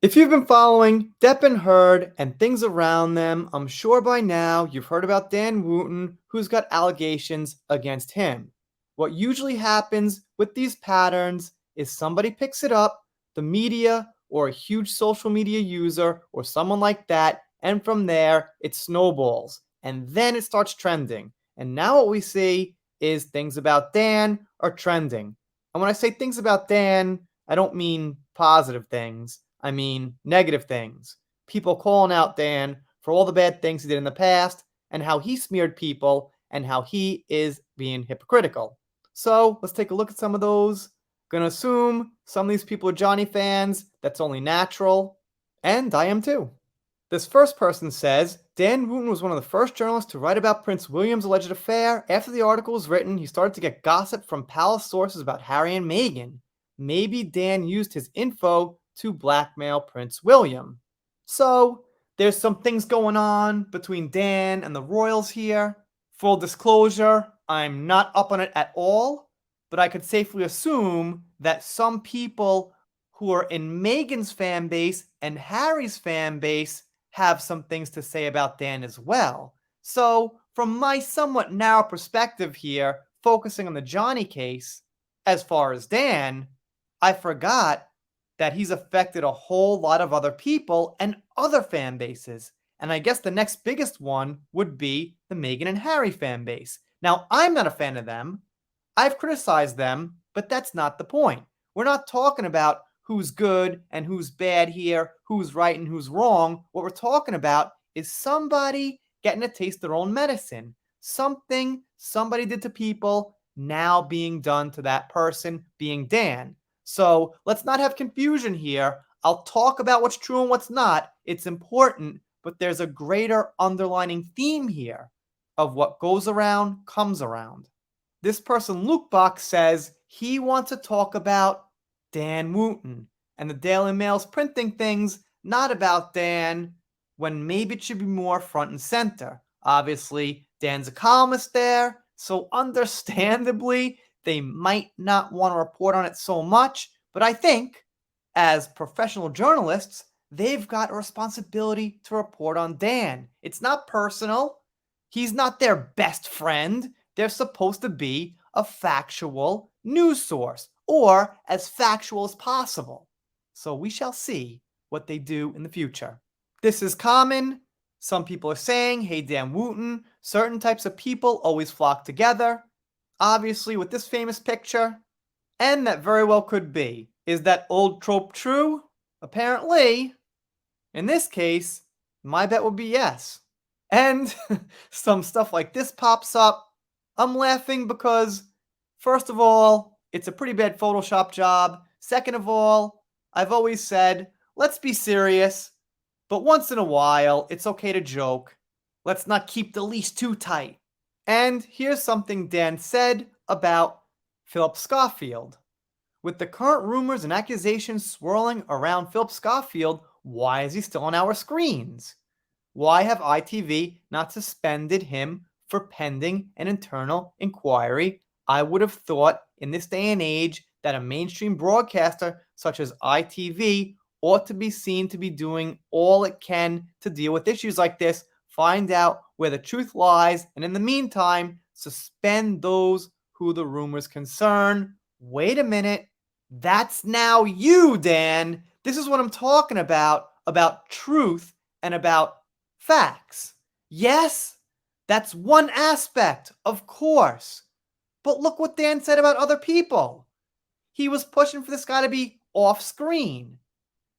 If you've been following Depp and Heard and things around them, I'm sure by now you've heard about Dan Wootton, who's got allegations against him. What usually happens with these patterns is somebody picks it up, the media or a huge social media user or someone like that, and from there it snowballs and then it starts trending. And now what we see is things about Dan are trending. And when I say things about Dan, I don't mean positive things. I mean negative things. People calling out Dan for all the bad things he did in the past and how he smeared people and how he is being hypocritical. So let's take a look at some of those. Gonna assume some of these people are Johnny fans. That's only natural. And I am too. This first person says Dan Wootton was one of the first journalists to write about Prince William's alleged affair. After the article was written, he started to get gossip from palace sources about Harry and Meghan. Maybe Dan used his info to blackmail Prince William. So, there's some things going on between Dan and the royals here. Full disclosure, I'm not up on it at all, but I could safely assume that some people who are in Meghan's fan base and Harry's fan base have some things to say about Dan as well. So, from my somewhat narrow perspective here, focusing on the Johnny case, as far as Dan, I forgot that he's affected a whole lot of other people and other fan bases. And I guess the next biggest one would be the Meghan and Harry fan base. Now, I'm not a fan of them. I've criticized them, but that's not the point. We're not talking about who's good and who's bad here, who's right and who's wrong. What we're talking about is somebody getting to taste their own medicine. Something somebody did to people now being done to that person, being Dan. So let's not have confusion here. I'll talk about what's true and what's not. It's important, but there's a greater underlining theme here of what goes around comes around. This person, Lukebach, says he wants to talk about Dan Wootton and the Daily Mail's printing things, not about Dan, when maybe it should be more front and center. Obviously, Dan's a columnist there, so understandably, they might not want to report on it so much, but I think, as professional journalists, they've got a responsibility to report on Dan. It's not personal. He's not their best friend. They're supposed to be a factual news source, or as factual as possible. So we shall see what they do in the future. This is common. Some people are saying, hey, Dan Wootton, certain types of people always flock together. Obviously, with this famous picture, and that very well could be. Is that old trope true? Apparently, in this case, my bet would be yes. And some stuff like this pops up. I'm laughing because, first of all, it's a pretty bad Photoshop job. Second of all, I've always said, let's be serious, but once in a while, it's okay to joke. Let's not keep the leash too tight. And here's something Dan said about Philip Schofield. With the current rumors and accusations swirling around Philip Schofield, why is he still on our screens? Why have ITV not suspended him for pending an internal inquiry? I would have thought in this day and age that a mainstream broadcaster such as ITV ought to be seen to be doing all it can to deal with issues like this, find out where the truth lies, and in the meantime, suspend those who the rumors concern. Wait a minute. That's now you, Dan. This is what I'm talking about truth and about facts. Yes, that's one aspect, of course. But look what Dan said about other people. He was pushing for this guy to be off screen,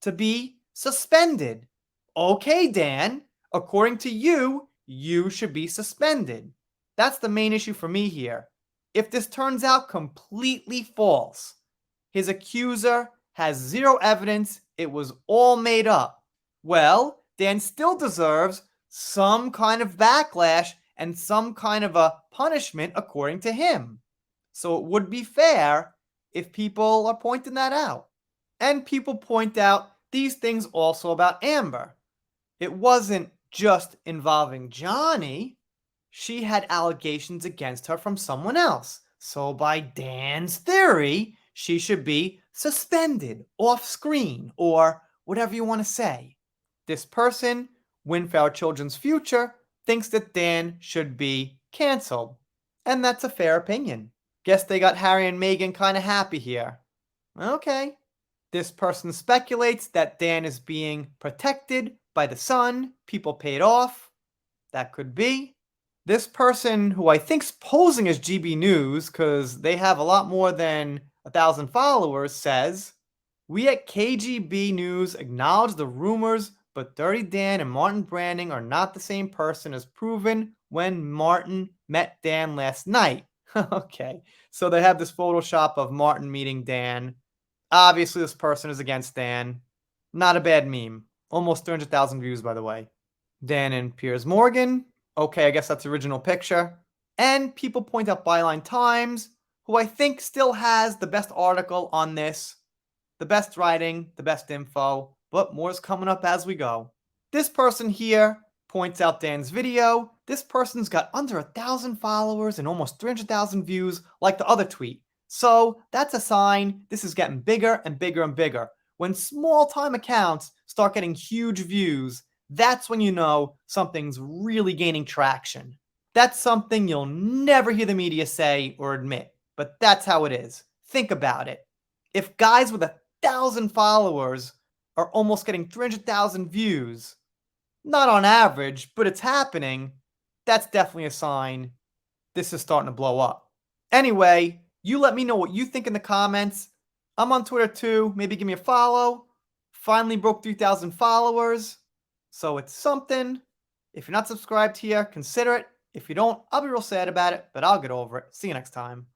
to be suspended. Okay, Dan, according to you, you should be suspended. That's the main issue for me here. If this turns out completely false, his accuser has zero evidence, it was all made up, well, Dan still deserves some kind of backlash and some kind of a punishment according to him. So it would be fair if people are pointing that out. And people point out these things also about Amber. It wasn't just involving Johnny. She had allegations against her from someone else. So by Dan's theory, she should be suspended off screen or whatever you want to say. This person, Win for Our Children's Future, thinks that Dan should be canceled. And that's a fair opinion. Guess they got Harry and Meghan kind of happy here. Okay. This person speculates that Dan is being protected by the Sun, people paid off. That could be. This person, who I think's posing as GB News because they have a lot more than 1,000 followers, says, "We at KGB News acknowledge the rumors, but Dirty Dan and Martin Branding are not the same person as proven when Martin met Dan last night." Okay, so they have this Photoshop of Martin meeting Dan. Obviously, this person is against Dan. Not a bad meme. Almost 300,000 views, by the way. Dan and Piers Morgan. Okay, I guess that's the original picture. And people point out Byline Times, who I think still has the best article on this, the best writing, the best info, but more is coming up as we go. This person here points out Dan's video. This person's got under 1,000 followers and almost 300,000 views like the other tweet. So that's a sign this is getting bigger and bigger and bigger. When small time accounts start getting huge views, that's when you know something's really gaining traction. That's something you'll never hear the media say or admit, but that's how it is. Think about it. If guys with 1,000 followers are almost getting 300,000 views, not on average, but it's happening, that's definitely a sign this is starting to blow up. Anyway, you let me know what you think in the comments. I'm on Twitter too. Maybe give me a follow. Finally broke 3,000 followers. So it's something. If you're not subscribed here, consider it. If you don't, I'll be real sad about it, but I'll get over it. See you next time.